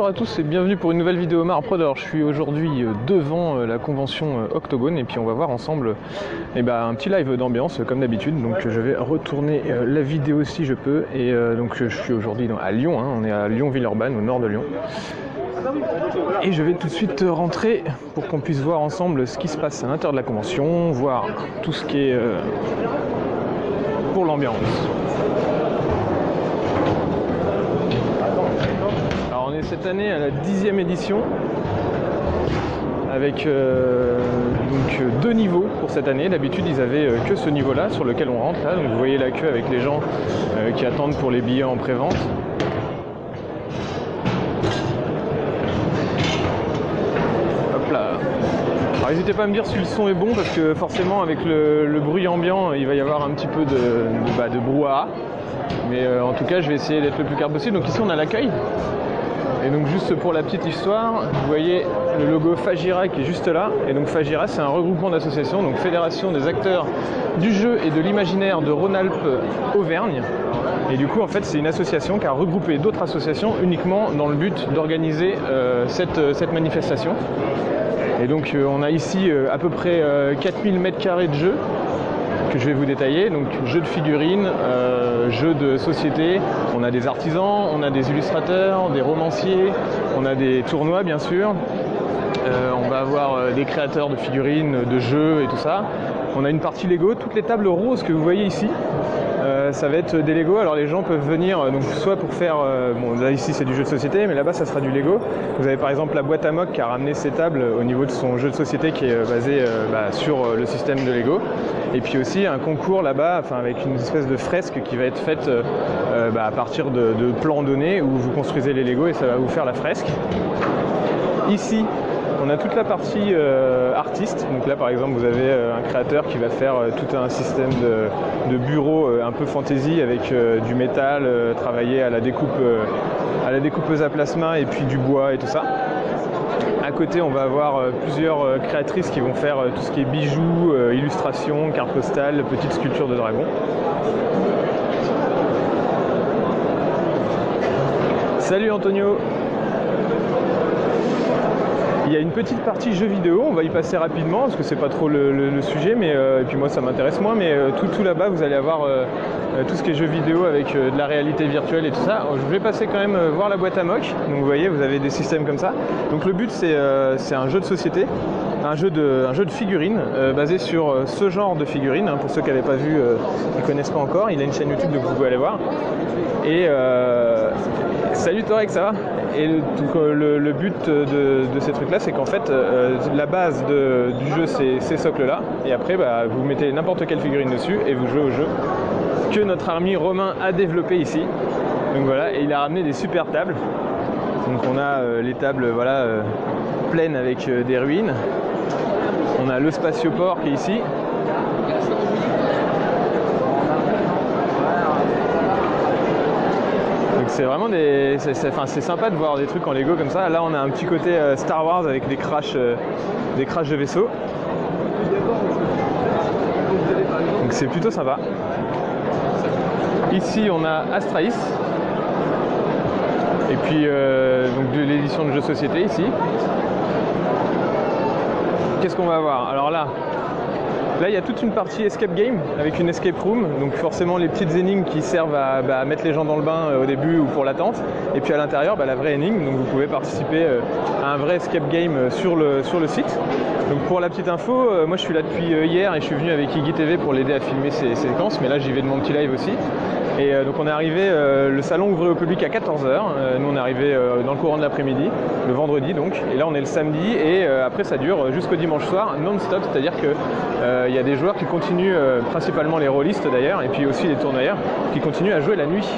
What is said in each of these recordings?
Bonjour à tous et bienvenue pour une nouvelle vidéo Marprod. Alors je suis aujourd'hui devant la convention Octogone et puis on va voir ensemble un petit live d'ambiance comme d'habitude. Donc je vais retourner la vidéo si je peux et donc je suis aujourd'hui à Lyon, on est à Lyon-Villeurbanne au nord de Lyon. Et je vais tout de suite rentrer pour qu'on puisse voir ensemble ce qui se passe à l'intérieur de la convention, voir tout ce qui est pour l'ambiance. On est cette année à la 10e édition avec donc 2 niveaux pour cette année. D'habitude ils avaient que ce niveau là sur lequel on rentre là. Donc vous voyez la queue avec les gens qui attendent pour les billets en pré-vente. Hop là. Alors n'hésitez pas à me dire si le son est bon parce que forcément avec le bruit ambiant il va y avoir un petit peu de brouhaha. Mais en tout cas je vais essayer d'être le plus clair possible. Donc ici on a l'accueil. Et donc juste pour la petite histoire, vous voyez le logo Fagira qui est juste là. Et donc Fagira c'est un regroupement d'associations, donc Fédération des acteurs du jeu et de l'imaginaire de Rhône-Alpes-Auvergne. Et du coup en fait c'est une association qui a regroupé d'autres associations uniquement dans le but d'organiser cette manifestation. Et donc on a ici à peu près 4000 m² de jeux que je vais vous détailler, donc jeux de figurines, jeux de société, on a des artisans, on a des illustrateurs, des romanciers, on a des tournois bien sûr, on va avoir des créateurs de figurines, de jeux et tout ça. On a une partie Lego, toutes les tables roses que vous voyez ici, ça va être des Lego. Alors les gens peuvent venir donc soit pour faire, bon là ici c'est du jeu de société, mais là-bas ça sera du Lego. Vous avez par exemple la boîte à mock qui a ramené ses tables au niveau de son jeu de société qui est basé sur le système de Lego. Et puis aussi un concours là-bas, avec une espèce de fresque qui va être faite à partir de plans donnés où vous construisez les Lego et ça va vous faire la fresque. Ici, on a toute la partie artiste. Donc là par exemple vous avez un créateur qui va faire tout un système de bureau un peu fantasy avec du métal travaillé à la découpeuse à plasma et puis du bois et tout ça. À côté on va avoir plusieurs créatrices qui vont faire tout ce qui est bijoux, illustrations, cartes postales, petites sculptures de dragons. Salut Antonio. Il y a une petite partie jeux vidéo, on va y passer rapidement parce que c'est pas trop le sujet, mais et puis moi ça m'intéresse moins, mais tout là-bas vous allez avoir tout ce qui est jeux vidéo avec de la réalité virtuelle et tout ça. Je vais passer quand même voir la boîte à mock, donc vous voyez vous avez des systèmes comme ça. Donc le but c'est un jeu de société, un jeu de figurines basé sur ce genre de figurines, pour ceux qui n'avaient pas vu, qui ne connaissent pas encore, il a une chaîne YouTube donc vous pouvez aller voir. Et salut Torek, ça va? Et donc, le but de ces trucs là c'est qu'en fait la base du jeu c'est ces socles là et après vous mettez n'importe quelle figurine dessus et vous jouez au jeu que notre ami Romain a développé ici. Donc voilà, et il a ramené des super tables. Donc on a les tables pleines avec des ruines. On a le spatioport qui est ici. C'est vraiment c'est sympa de voir des trucs en Lego comme ça. Là on a un petit côté Star Wars avec des crashs de vaisseaux. Donc c'est plutôt sympa. Ici on a Astralis. Et puis donc de l'édition de jeux société ici. Qu'est-ce qu'on va avoir? Alors là il y a toute une partie escape game avec une escape room, donc forcément les petites énigmes qui servent à mettre les gens dans le bain au début ou pour l'attente. Et puis à l'intérieur, la vraie énigme, donc vous pouvez participer à un vrai escape game sur le site. Donc pour la petite info, moi je suis là depuis hier et je suis venu avec Iggy TV pour l'aider à filmer ces séquences, mais là j'y vais de mon petit live aussi. Et donc on est arrivé, le salon ouvrait au public à 14 h, nous on est arrivé dans le courant de l'après-midi, le vendredi donc, et là on est le samedi et après ça dure jusqu'au dimanche soir non-stop, c'est-à-dire que il y a des joueurs qui continuent, principalement les rôlistes d'ailleurs, et puis aussi les tournoyeurs, qui continuent à jouer la nuit.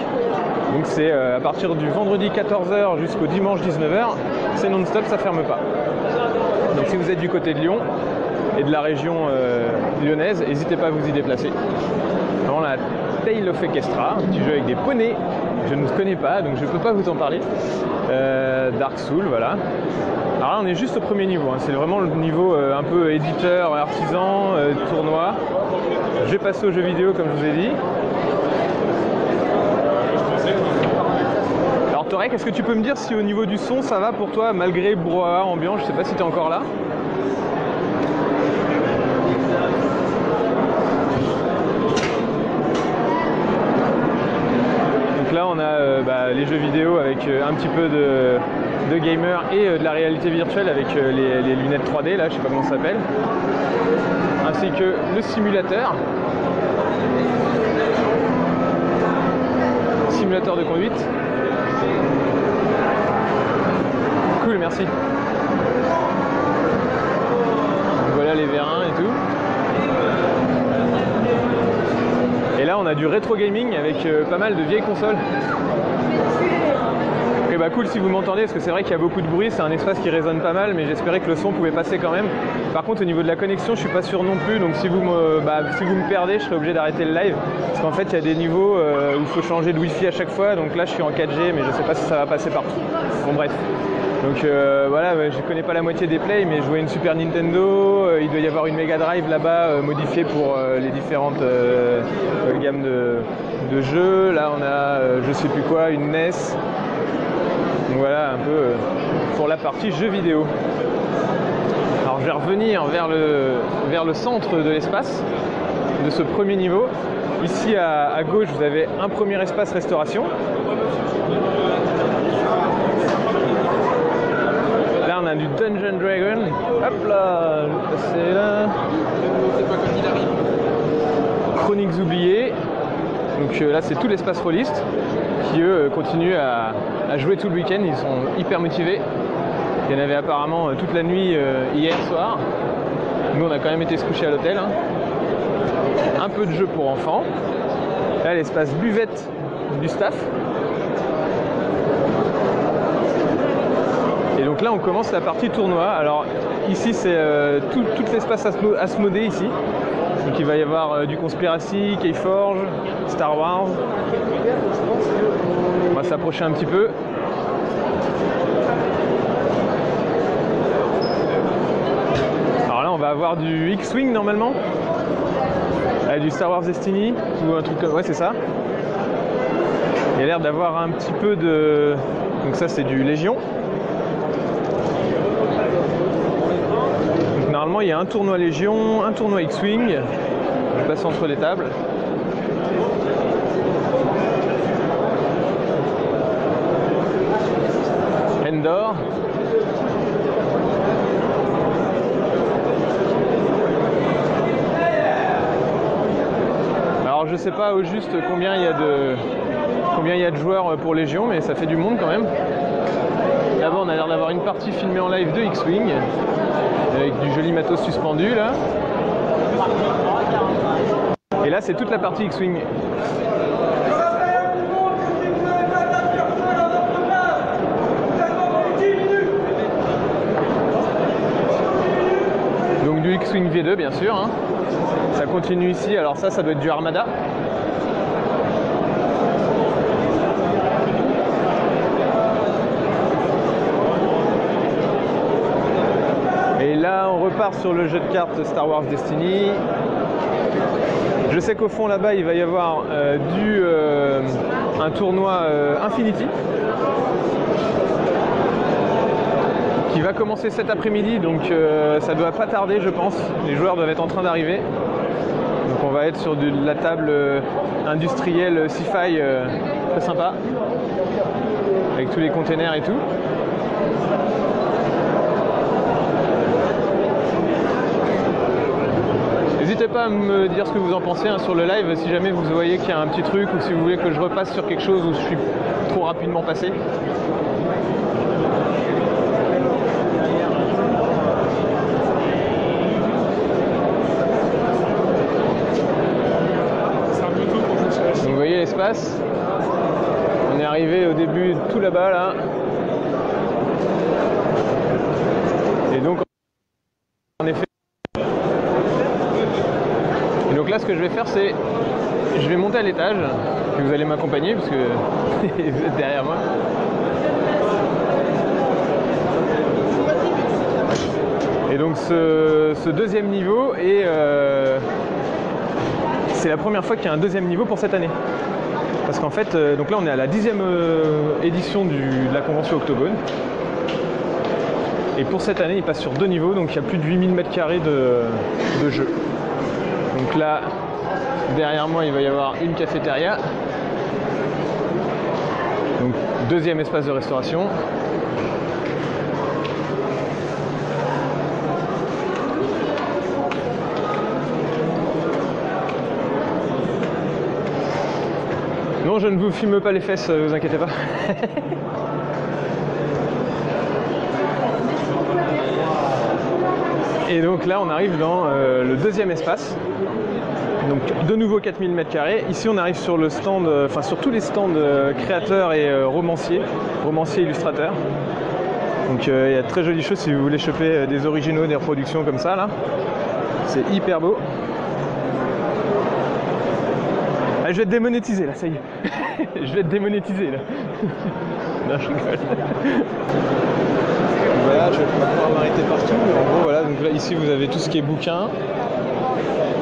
Donc c'est à partir du vendredi 14 h jusqu'au dimanche 19 h, c'est non-stop, ça ferme pas. Donc si vous êtes du côté de Lyon et de la région lyonnaise, n'hésitez pas à vous y déplacer. Alors la Tale of Equestra, un petit jeu avec des poneys, je ne connais pas donc je ne peux pas vous en parler. Dark Souls, voilà. Alors là on est juste au premier niveau, c'est vraiment le niveau un peu éditeur, artisan, tournoi. Je vais passer aux jeux vidéo comme je vous ai dit. Alors Rek, est-ce que tu peux me dire si au niveau du son ça va pour toi malgré le brouhaha ambiant? Je sais pas si tu es encore là. Donc là on a les jeux vidéo avec un petit peu de gamer et de la réalité virtuelle avec les lunettes 3D là, je sais pas comment ça s'appelle. Ainsi que le simulateur. Simulateur de conduite. Cool, merci. Donc voilà les vérins et tout. Et là on a du rétro gaming avec pas mal de vieilles consoles. Ok, bah cool si vous m'entendez parce que c'est vrai qu'il y a beaucoup de bruit, c'est un espace qui résonne pas mal, mais j'espérais que le son pouvait passer quand même. Par contre au niveau de la connexion je suis pas sûr non plus, donc si vous me perdez je serai obligé d'arrêter le live parce qu'en fait il y a des niveaux où il faut changer de wifi à chaque fois, donc là je suis en 4G mais je sais pas si ça va passer partout. Bon bref. Donc voilà, je connais pas la moitié des plays, mais je vois une Super Nintendo, il doit y avoir une Mega Drive là-bas modifiée pour les différentes gammes de jeux. Là on a je sais plus quoi, une NES. Donc voilà un peu pour la partie jeux vidéo. Alors je vais revenir vers le centre de l'espace, de ce premier niveau. Ici à gauche vous avez un premier espace restauration. Là on a du Dungeon Dragon. Hop là, je vais passer là. C'est pas comme il arrive. Chroniques oubliées. Donc là c'est tout l'espace rôliste qui eux continuent à jouer tout le week-end, ils sont hyper motivés. Il y en avait apparemment toute la nuit hier soir. Nous on a quand même été se coucher à l'hôtel. Hein. Un peu de jeu pour enfants. Là l'espace buvette du staff. Et donc là on commence la partie tournoi. Alors ici c'est tout l'espace Asmodée ici. Donc il va y avoir du Conspiracy, Keyforge, Star Wars. On va s'approcher un petit peu. Alors là on va avoir du X-Wing normalement. Du Star Wars Destiny ou un truc comme... Ouais c'est ça. Il y a l'air d'avoir un petit peu de... Donc ça c'est du Légion. Donc normalement il y a un tournoi Légion, un tournoi X-Wing. Je passe entre les tables. Endor. Alors je sais pas au juste combien il y a de joueurs pour Légion, mais ça fait du monde quand même. D'abord on a l'air d'avoir une partie filmée en live de X-Wing avec du joli matos suspendu là. Et là c'est toute la partie X-Wing. Donc du X-Wing V2 bien sûr. Hein. Ça continue ici, alors ça doit être du Armada. Et là on repart sur le jeu de cartes Star Wars Destiny. Je sais qu'au fond là-bas il va y avoir un tournoi Infinity qui va commencer cet après-midi, donc ça doit pas tarder je pense, les joueurs doivent être en train d'arriver. Donc on va être sur de la table industrielle sci-fi très sympa, avec tous les containers et tout. N'hésitez pas à me dire ce que vous en pensez hein, sur le live, si jamais vous voyez qu'il y a un petit truc ou si vous voulez que je repasse sur quelque chose où je suis trop rapidement passé. Donc vous voyez l'espace, on est arrivé au début tout là-bas là. Et donc en effet. Et donc là ce que je vais faire c'est, je vais monter à l'étage, puis vous allez m'accompagner parce que vous êtes derrière moi. Et donc ce deuxième niveau est... c'est la première fois qu'il y a un deuxième niveau pour cette année. Parce qu'en fait, donc là on est à la 10e édition de la convention Octogone. Et pour cette année, il passe sur 2 niveaux, donc il y a plus de 8000 m² de jeu. Donc là, derrière moi, il va y avoir une cafétéria. Donc, 2e espace de restauration. Non, je ne vous filme pas les fesses, vous inquiétez pas. Et donc là, on arrive dans le 2e espace. Donc de nouveau 4000 m². Ici, on arrive sur le stand, enfin sur tous les stands créateurs et romanciers illustrateurs. Donc il y a de très jolies choses si vous voulez choper des originaux, des reproductions comme ça là. C'est hyper beau. Ah, je vais être démonétisé là, ça y est. Je vais être démonétisé là. Non, je rigole. Voilà, je vais pas pouvoir m'arrêter partout. Mais en gros, voilà, donc là ici vous avez tout ce qui est bouquins.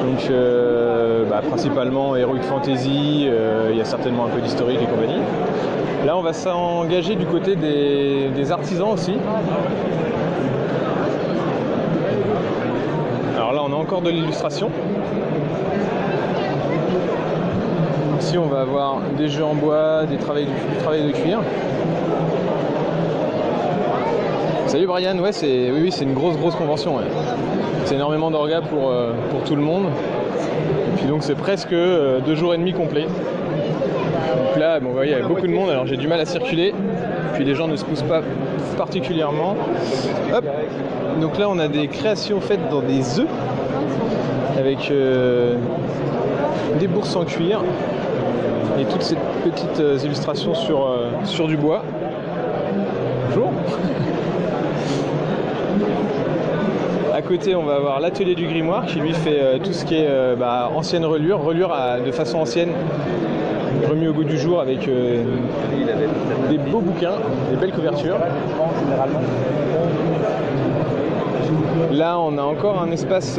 Donc principalement Heroic Fantasy, il y a certainement un peu d'historique et compagnie. Là on va s'engager du côté des artisans aussi. Alors là on a encore de l'illustration. Ici on va avoir des jeux en bois, du travail de cuir. Salut Brian, ouais oui c'est une grosse convention. Ouais. C'est énormément d'orgas pour tout le monde. Et puis donc c'est presque 2 jours et demi complets. Donc là, bon, vous voyez, il y a beaucoup de monde, alors j'ai du mal à circuler. Puis les gens ne se poussent pas particulièrement. Hop. Donc là on a des créations faites dans des œufs avec des bourses en cuir et toutes ces petites illustrations sur du bois. Bonjour. À côté, on va avoir l'atelier du grimoire qui lui fait tout ce qui est ancienne relure de façon ancienne, remis au goût du jour avec des beaux bouquins, des belles couvertures. Là, on a encore un espace.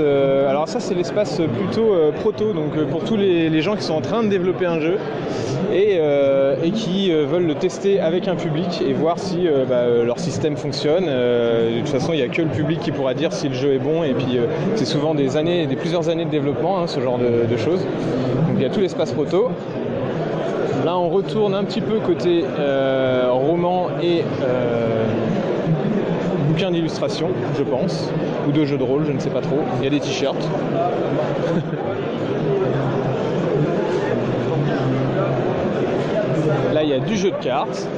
Alors ça, c'est l'espace plutôt proto, donc pour tous les gens qui sont en train de développer un jeu et qui veulent le tester avec un public et voir si leur système fonctionne. De toute façon, il n'y a que le public qui pourra dire si le jeu est bon. Et puis, c'est souvent plusieurs années de développement, hein, ce genre de choses. Donc, il y a tout l'espace proto. Là, on retourne un petit peu côté roman et bouquins d'illustration, je pense, ou de jeux de rôle, je ne sais pas trop. Il y a des t-shirts. Là, il y a du jeu de cartes.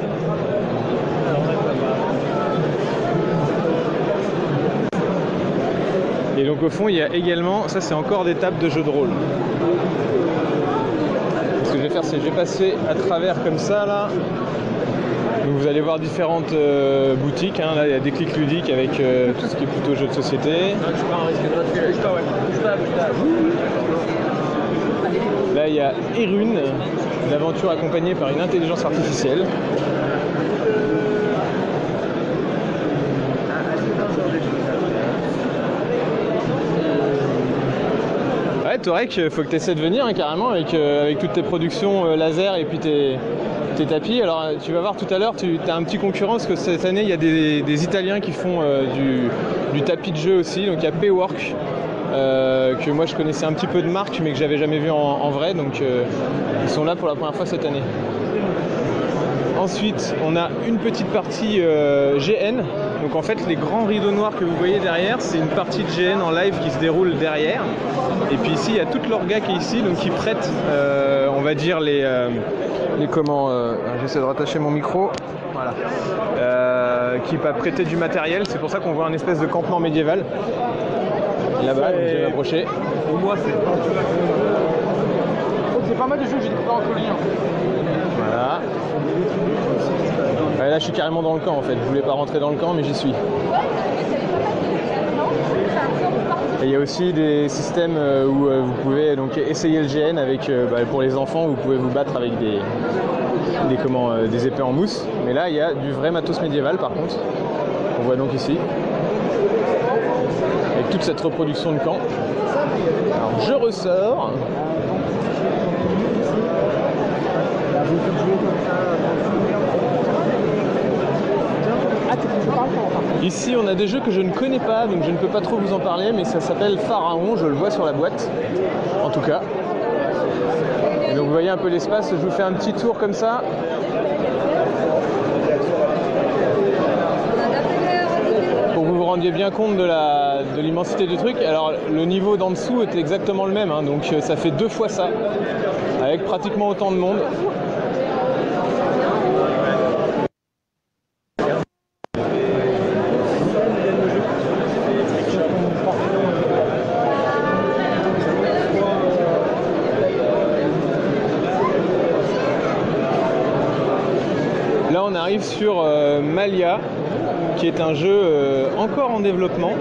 Et donc au fond, il y a également, ça c'est encore des tables de jeux de rôle. Ce que je vais faire, c'est que je vais passer à travers comme ça là. Donc vous allez voir différentes boutiques, hein. Là il y a des clics ludiques avec tout ce qui est plutôt jeux de société. Là il y a Erune, l'aventure accompagnée par une intelligence artificielle. Ouais, Torek, faut que tu essaies de venir hein, carrément avec toutes tes productions laser et puis tes tapis. Alors tu vas voir tout à l'heure, tu as un petit concurrent parce que cette année il y a des Italiens qui font du tapis de jeu aussi. Donc il y a Paywork que moi je connaissais un petit peu de marque mais que j'avais jamais vu en vrai. Donc ils sont là pour la première fois cette année. Ensuite on a une petite partie GN. Donc en fait les grands rideaux noirs que vous voyez derrière c'est une partie de GN en live qui se déroule derrière. Et puis ici il y a toute l'orga qui est ici donc qui prête on va dire j'essaie de rattacher mon micro, voilà, qui va prêter du matériel, c'est pour ça qu'on voit un espèce de campement médiéval là-bas, donc je vais m'approcher. Pour moi c'est pas mal de jeux que j'ai découvert en colis. Voilà. Ouais, là je suis carrément dans le camp en fait, je voulais pas rentrer dans le camp mais j'y suis. Et il y a aussi des systèmes où vous pouvez donc essayer le GN avec, pour les enfants, vous pouvez vous battre avec des épées en mousse. Mais là, il y a du vrai matos médiéval par contre, on voit donc ici. Avec toute cette reproduction de camp. Alors je ressors. Ici, on a des jeux que je ne connais pas, donc je ne peux pas trop vous en parler, mais ça s'appelle Pharaon, je le vois sur la boîte, en tout cas. Et donc vous voyez un peu l'espace, je vous fais un petit tour comme ça. Pour que vous vous rendiez bien compte de l'immensité du truc. Alors le niveau d'en dessous est exactement le même, hein, donc ça fait 2 fois ça, avec pratiquement autant de monde. Là on arrive sur Malia, qui est un jeu encore en développement,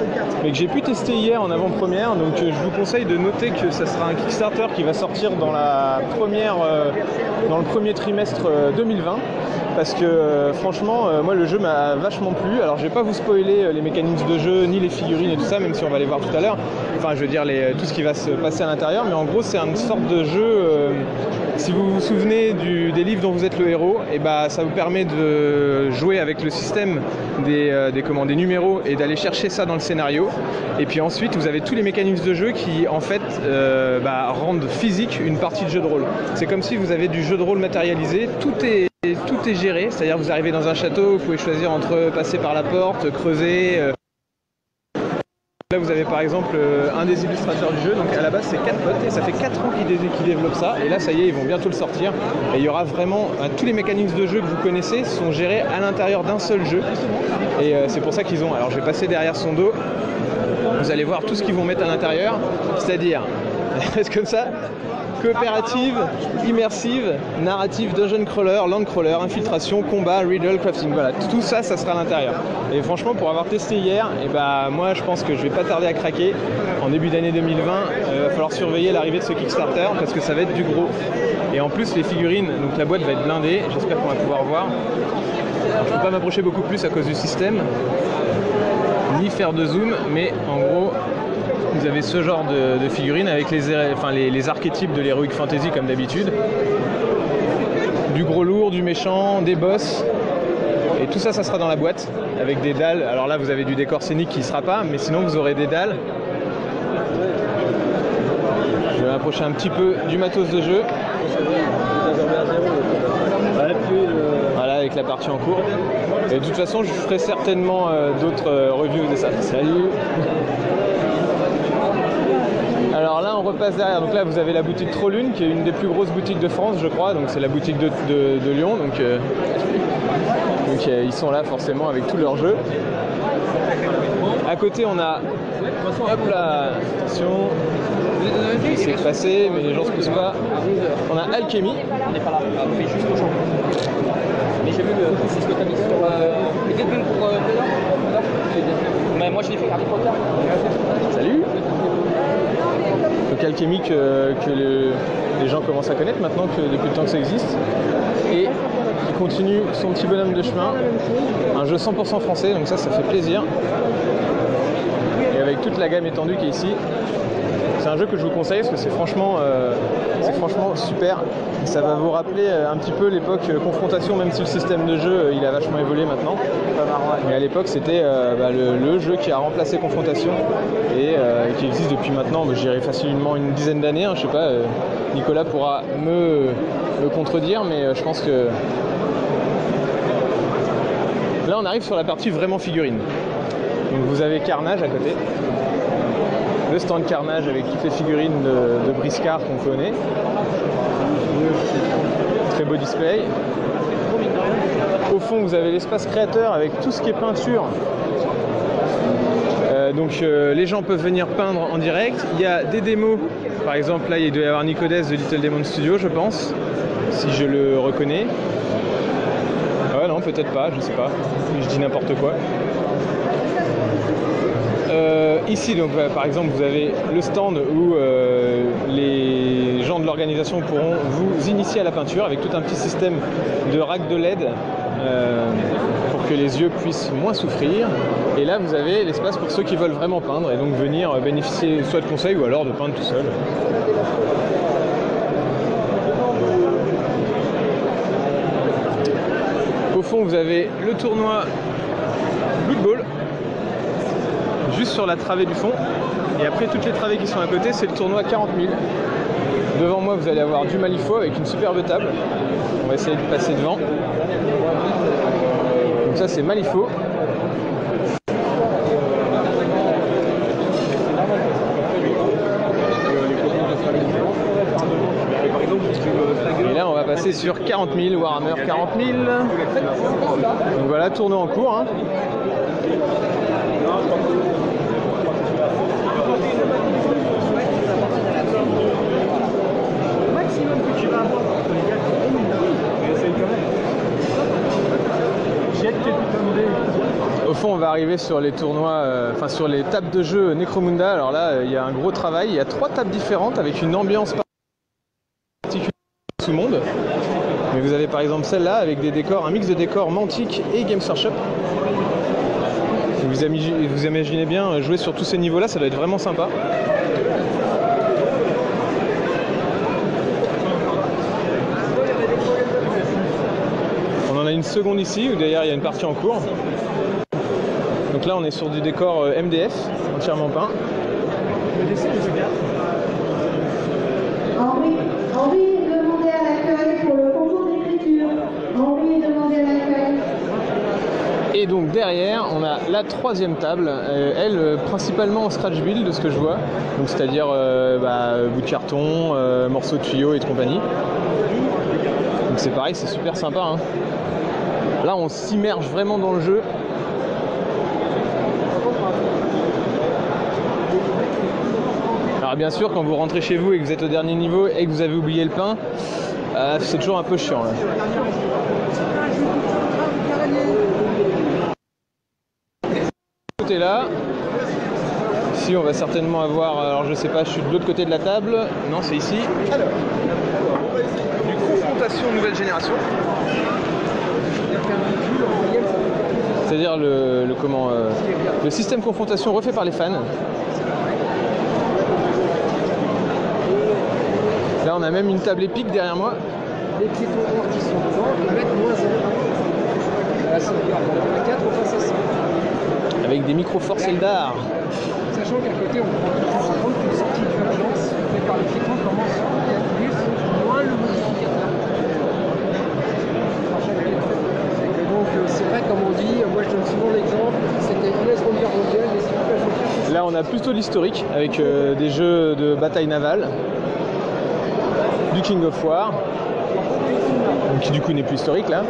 mais que j'ai pu tester hier en avant-première. Donc je vous conseille de noter que ça sera un Kickstarter qui va sortir dans le premier trimestre 2020. Parce que franchement, moi le jeu m'a vachement plu. Alors je vais pas vous spoiler les mécanismes de jeu, ni les figurines et tout ça, même si on va les voir tout à l'heure. Enfin je veux dire tout ce qui va se passer à l'intérieur, mais en gros c'est une sorte de jeu, si vous vous souvenez des livres dont vous êtes le héros, et bah ça vous permet de jouer avec le système des numéros et d'aller chercher ça dans le scénario. Et puis ensuite vous avez tous les mécanismes de jeu qui en fait rendent physique une partie de jeu de rôle. C'est comme si vous avez du jeu de rôle matérialisé, tout est géré, c'est-à-dire vous arrivez dans un château, vous pouvez choisir entre passer par la porte, creuser. Là vous avez par exemple un des illustrateurs du jeu, donc à la base c'est 4 potes et ça fait 4 ans qu'ils développent ça, et là ça y est, ils vont bientôt le sortir, et il y aura vraiment tous les mécanismes de jeu que vous connaissez sont gérés à l'intérieur d'un seul jeu, et c'est pour ça qu'ils ont, alors je vais passer derrière son dos, vous allez voir tout ce qu'ils vont mettre à l'intérieur, c'est-à-dire, comme ça, coopérative, immersive, narrative, dungeon crawler, land crawler, infiltration, combat, riddle, crafting, voilà, tout ça, ça sera à l'intérieur. Et franchement, pour avoir testé hier, et moi je pense que je vais pas tarder à craquer. En début d'année 2020, il va falloir surveiller l'arrivée de ce Kickstarter parce que ça va être du gros. Et en plus, les figurines, donc la boîte va être blindée, j'espère qu'on va pouvoir voir. Alors, je peux pas m'approcher beaucoup plus à cause du système, ni faire de zoom, mais en gros, vous avez ce genre de figurines avec les archétypes de l'heroic fantasy comme d'habitude. Du gros lourd, du méchant, des boss. Et tout ça, ça sera dans la boîte avec des dalles. Alors là, vous avez du décor scénique qui ne sera pas, mais sinon vous aurez des dalles. Je vais m'approcher un petit peu du matos de jeu. Voilà, avec la partie en cours. Et de toute façon, je ferai certainement d'autres reviews de ça. Salut! Alors là on repasse derrière, donc là vous avez la boutique Trollune qui est une des plus grosses boutiques de France je crois, donc c'est la boutique de Lyon, donc ils sont là forcément avec tous leurs jeux. À côté on a, hop là, attention, c'est passé mais les gens se poussent pas, on a Alchemy. On n'est pas là, on fait juste au champ. Mais j'ai vu c'est ce que tu as mis sur les Deadpool pour mais moi je l'ai fait Harry Potter. Salut. Donc Alchemy que les gens commencent à connaître maintenant que depuis le temps que ça existe, et qui continue son petit bonhomme de chemin, un jeu 100% français, donc ça fait plaisir, et avec toute la gamme étendue qui est ici. C'est un jeu que je vous conseille parce que c'est franchement super. Ça va vous rappeler un petit peu l'époque confrontation, même si le système de jeu il a vachement évolué maintenant. Mais à l'époque c'était le jeu qui a remplacé confrontation et qui existe depuis maintenant, je dirais facilement une dizaine d'années. Je sais pas, Nicolas pourra me contredire, mais je pense que là on arrive sur la partie vraiment figurine. Donc vous avez Carnage à côté. Le stand Carnage avec toutes les figurines de Briscard qu'on connaît. Très beau display. Au fond, vous avez l'espace créateur avec tout ce qui est peinture. Donc les gens peuvent venir peindre en direct. Il y a des démos. Par exemple, là, il doit y avoir Nicodes de Little Demon Studio, je pense, si je le reconnais. Ah non, peut-être pas, je sais pas. Je dis n'importe quoi. Ici, donc, par exemple, vous avez le stand où les gens de l'organisation pourront vous initier à la peinture avec tout un petit système de rack de LED pour que les yeux puissent moins souffrir. Et là, vous avez l'espace pour ceux qui veulent vraiment peindre et donc venir bénéficier soit de conseils ou alors de peindre tout seul. Au fond, vous avez le tournoi Blood Bowl, juste sur la travée du fond. Et après toutes les travées qui sont à côté, c'est le tournoi 40 000. Devant moi, vous allez avoir du Malifaux avec une superbe table. On va essayer de passer devant. Donc ça, c'est Malifaux. Et là, on va passer sur 40 000, Warhammer 40 000. Donc voilà, tournoi en cours. Hein. Au fond, on va arriver sur les tournois, enfin sur les tables de jeu Necromunda. Alors là, il y a un gros travail. Il y a 3 tables différentes avec une ambiance particulière sous monde. Mais vous avez par exemple celle-là avec des décors, un mix de décors Mantic et Games Workshop. Vous imaginez bien jouer sur tous ces niveaux-là, ça doit être vraiment sympa. On en a une seconde ici, où derrière il y a une partie en cours. Donc là on est sur du décor MDF, entièrement peint. Henri est demandé à l'accueil pour le concours d'écriture. Henri est demandé à l'accueil. Et donc derrière on a la 3e table, elle principalement en scratch build de ce que je vois. Donc c'est-à-dire bout de carton, morceaux de tuyaux et de compagnie. Donc c'est pareil, c'est super sympa. Hein. Là on s'immerge vraiment dans le jeu. Alors bien sûr, quand vous rentrez chez vous et que vous êtes au dernier niveau et que vous avez oublié le pain, c'est toujours un peu chiant. Là. Côté là, ici on va certainement avoir, alors je sais pas, je suis de l'autre côté de la table, non c'est ici. Alors, du confrontation nouvelle génération. C'est-à-dire le système confrontation refait par les fans. Là on a même une table épique derrière moi. Les piétons noirs qui sont devant, ils mettent -1. Là, c'est le 4 face à 100. Avec des micro-forces Eldar. Sachant qu'à côté, on prend toujours en compte qu'une sortie d'urgence faite par les piétons commence à plus moins le modificateur. Et donc, c'est vrai, comme on dit, moi je donne souvent l'exemple, c'était la Seconde Guerre mondiale, les équipages. Là, on a plutôt l'historique avec des jeux de bataille navale. Du King of War, donc qui du coup n'est plus historique là.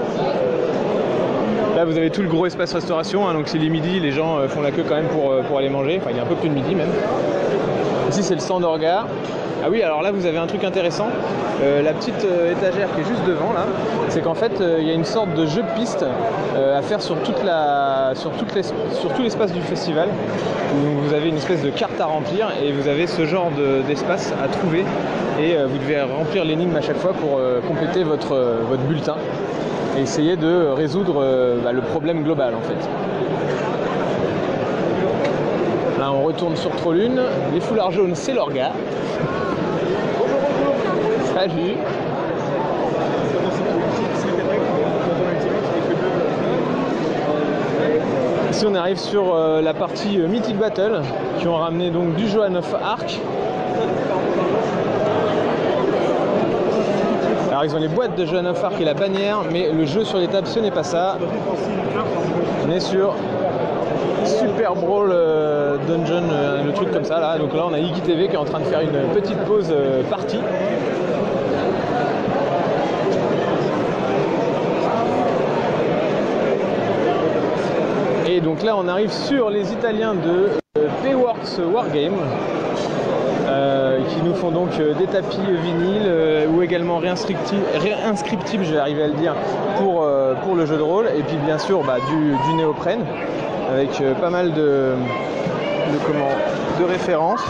Là vous avez tout le gros espace restauration, hein, donc c'est les midis, les gens font la queue quand même pour aller manger, enfin il y a un peu plus de midi même. Ici c'est le stand Orga. Ah oui, alors là vous avez un truc intéressant, la petite étagère qui est juste devant là, c'est qu'en fait il y a une sorte de jeu de piste à faire sur tout l'espace du festival. Donc vous avez une espèce de carte à remplir et vous avez ce genre d'espace à trouver et vous devez remplir l'énigme à chaque fois pour compléter votre bulletin et essayer de résoudre le problème global en fait. Là on retourne sur Trollune, les foulards jaunes c'est l'Orga. Salut. Ici on arrive sur la partie Mythic Battle qui ont ramené donc du Joan of Arc. Alors ils ont les boîtes de Joan of Arc et la bannière, mais le jeu sur les tables ce n'est pas ça. On est sur Super Brawl Dungeon, le truc comme ça là. Donc là on a Iggy TV qui est en train de faire une petite pause partie. Et donc là on arrive sur les Italiens de Payworks Wargame qui nous font donc des tapis vinyle ou également réinscriptibles, je vais arriver à le dire, pour le jeu de rôle, et puis bien sûr du néoprène avec pas mal de références.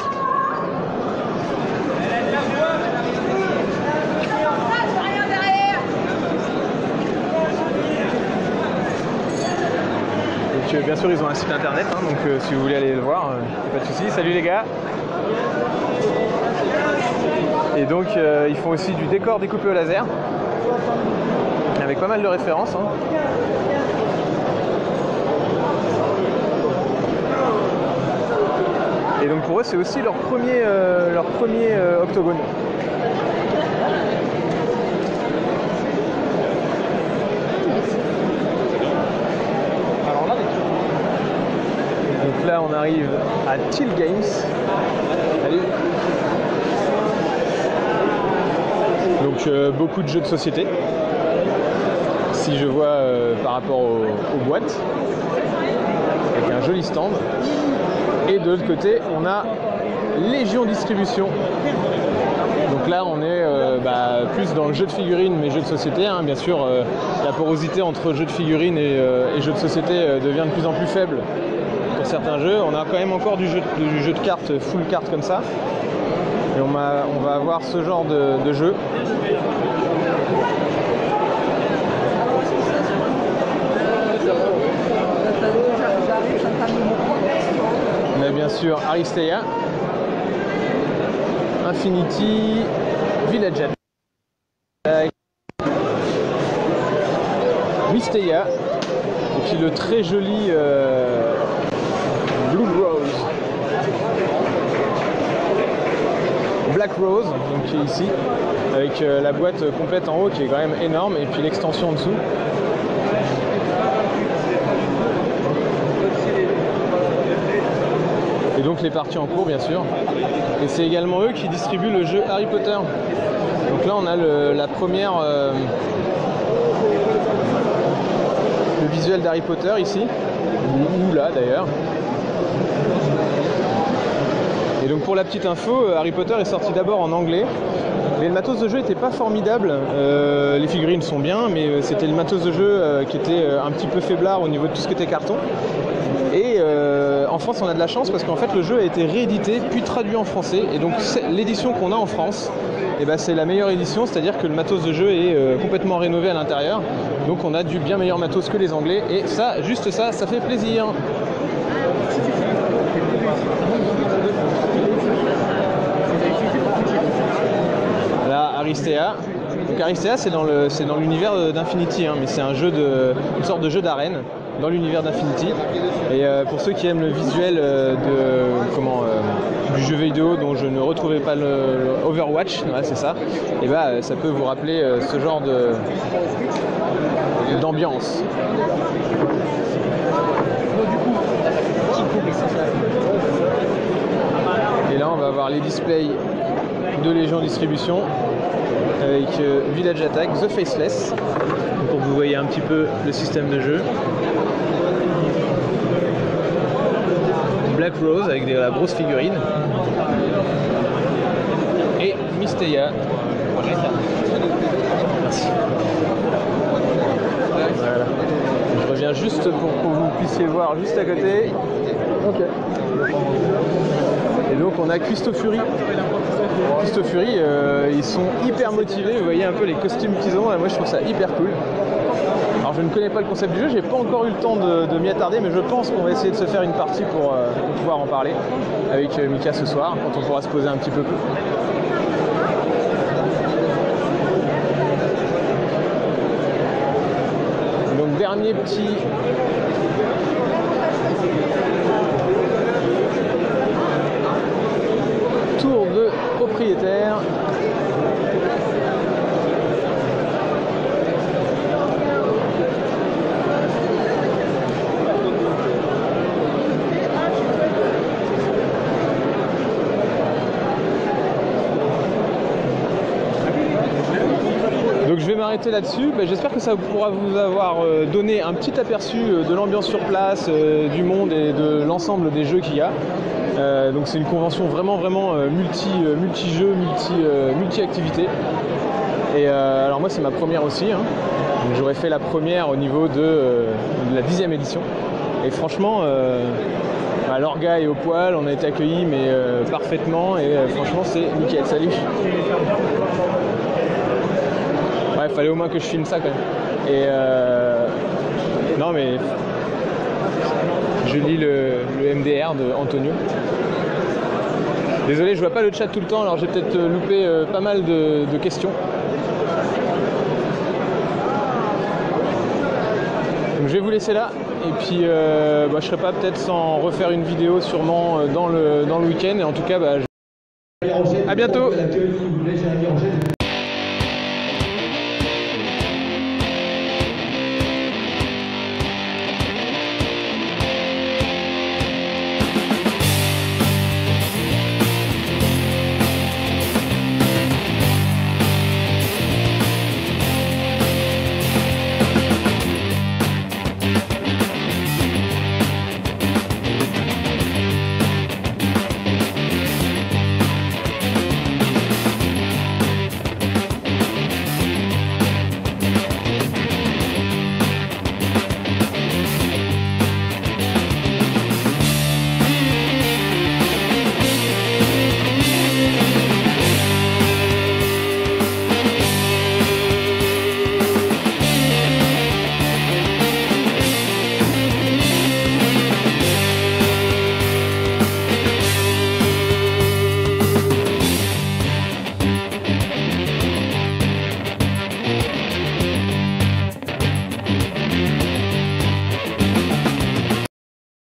Donc bien sûr ils ont un site internet, hein, donc si vous voulez aller le voir, pas de soucis. Salut les gars. Et donc ils font aussi du décor découpé au laser avec pas mal de références. Hein. Et donc pour eux, c'est aussi leur premier octogone. Donc là, on arrive à Till Games. Salut. Donc beaucoup de jeux de société. Si je vois par rapport aux boîtes, avec un joli stand. Et de l'autre côté, on a Légion Distribution. Donc là, on est plus dans le jeu de figurines, mais jeu de société. Hein. Bien sûr, la porosité entre jeu de figurines et jeu de société devient de plus en plus faible pour certains jeux. On a quand même encore du jeu de cartes, full carte comme ça. Et on va avoir ce genre de jeu. On a bien sûr Aristea, Infinity, Village Attack, Mystea, et puis le très joli Blue Rose, Black Rose, donc qui est ici, avec la boîte complète en haut qui est quand même énorme, et puis l'extension en dessous. Et donc les parties en cours bien sûr. Et c'est également eux qui distribuent le jeu Harry Potter. Donc là on a la première le visuel d'Harry Potter ici, ou là d'ailleurs. Et donc pour la petite info, Harry Potter est sorti d'abord en anglais. Mais le matos de jeu n'était pas formidable. Les figurines sont bien, mais c'était le matos de jeu qui était un petit peu faiblard au niveau de tout ce qui était carton. Et en France, on a de la chance parce qu'en fait, le jeu a été réédité puis traduit en français. Et donc, l'édition qu'on a en France, c'est la meilleure édition, c'est-à-dire que le matos de jeu est complètement rénové à l'intérieur. Donc, on a du bien meilleur matos que les Anglais. Et ça, juste ça, ça fait plaisir. Là, Aristea. Donc Aristea, c'est dans l'univers d'Infinity, hein, mais c'est une sorte de jeu d'arène dans l'univers d'Infinity. Et pour ceux qui aiment le visuel du jeu vidéo dont je ne retrouvais pas le Overwatch, ouais, c'est ça, et ça peut vous rappeler ce genre d'ambiance. Et là on va avoir les displays de Légion Distribution avec Village Attack, The Faceless, pour que vous voyez un petit peu le système de jeu. Black Rose avec la grosse figurine. Et Mystea. Merci. Voilà. Je reviens juste pour que vous puissiez voir juste à côté. Ok. Et donc on a Custo Fury. Custo Fury, ils sont hyper motivés. Vous voyez un peu les costumes qu'ils ont. Et moi je trouve ça hyper cool. Alors je ne connais pas le concept du jeu, j'ai pas encore eu le temps de m'y attarder, mais je pense qu'on va essayer de se faire une partie pour pouvoir en parler avec Mika ce soir, quand on pourra se poser un petit peu plus. Donc dernier petit tour de propriétaire. Donc je vais m'arrêter là-dessus. J'espère que ça pourra vous avoir donné un petit aperçu de l'ambiance sur place, du monde et de l'ensemble des jeux qu'il y a. Donc c'est une convention vraiment multi-jeux, multi-activités. Et alors moi c'est ma première aussi. Hein. J'aurais fait la première au niveau de la 10e édition. Et franchement, l'orga est au poil, on a été accueillis mais parfaitement. Et franchement c'est nickel. Salut. Ouais, fallait au moins que je filme ça quand même. Et non mais je lis le MDR de Antonio. Désolé, je vois pas le chat tout le temps, alors j'ai peut-être loupé pas mal de questions. Donc je vais vous laisser là, et puis je serai pas peut-être sans refaire une vidéo sûrement dans le week-end, et en tout cas à bientôt.